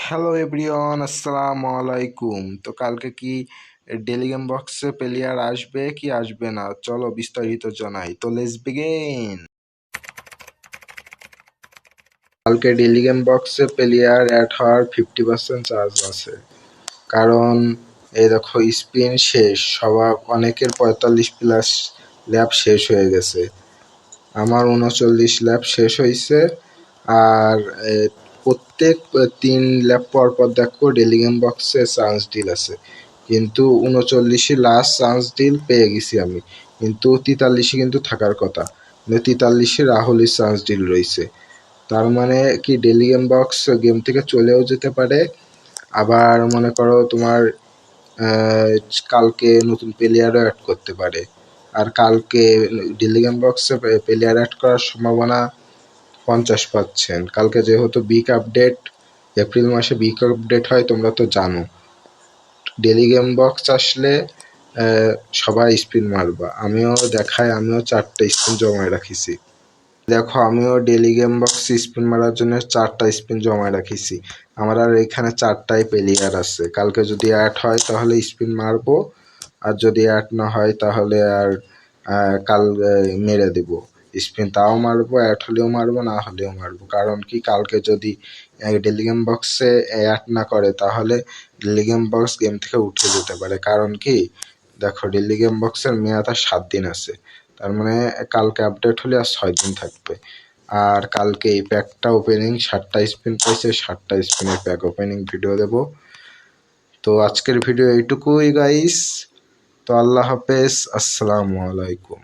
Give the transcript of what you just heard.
Hello everyone, আসসালামু আলাইকুম। তো কালকে কি ডেলি গেম বক্সে প্লেয়ার আসবে কি আসবে না, চলো বিস্তারিত জানাই। তো লেটস বিগিন। কালকে ডেলি গেম বক্সে প্লেয়ার অ্যাড হওয়ার 50% চান্স আছে, কারণ এই দেখো স্পিন শেষ, সবার অনেকের 45+ ল্যাব শেষ হয়ে গেছে। আমার 39 ল্যাব শেষ হয়েছে। আর প্রত্যেক 3 ল্যাব পর পর দেখো ডেলি গেম বক্সে চান্স ডিল আছে, কিন্তু 39 লাস্ট চান্স ডিল পেয়ে গেছি আমি, কিন্তু 43 কিন্তু থাকার কথা, 43 রাহুলের চান্স ডিল রয়েছে। তার মানে কি ডেলি গেম বক্স গেম থেকে চলেও যেতে পারে। আবার মনে করো তোমার কালকে নতুন প্লেয়ারও অ্যাড করতে পারে। আর কালকে ডেলি গেম বক্সে প্লেয়ার অ্যাড করার সম্ভাবনা 50%। কালকে যেহেতু বিগ আপডেট, এপ্রিল মাসে বিগ আপডেট হয় তোমরা তো জানো। ডেলি গেম বক্স আসলে সবাই স্পিন মারবা, আমিও দেখাই, আমিও 4টা স্পিন জমায় রাখিছি। দেখো আমিও ডেলি গেম বক্স স্পিন মারার জন্য 4টা স্পিন জমায় রাখিছি। আমার আর এখানে 4টাই প্লেয়ার আছে, কালকে যদি অ্যাড হয় তাহলে স্পিন মারবো, আর যদি অ্যাড না হয় তাহলে আর কাল মেরে দেব স্পিন, তাও মারবো, অ্যাড হলেও মারবো, না হলেও মারবো। কারণ কি কালকে যদি ডেলি গেম বক্সে অ্যাড না করে তাহলে ডেলি গেম বক্স গেম থেকে উঠে যেতে পারে। কারণ কি দেখো ডেলি গেম বক্সের মেয়াদ আর 7 দিন আছে, তার মানে কালকে আপডেট হলে আর 6 দিন থাকবে। আর কালকে এই প্যাকটা ওপেনিং 7টা স্পিন পাইছে, 7টা স্পিনের প্যাক ওপেনিং ভিডিও দেব। তো আজকের ভিডিও এইটুকুই গাইস। তো আল্লাহ হাফেজ, আসসালামু আলাইকুম।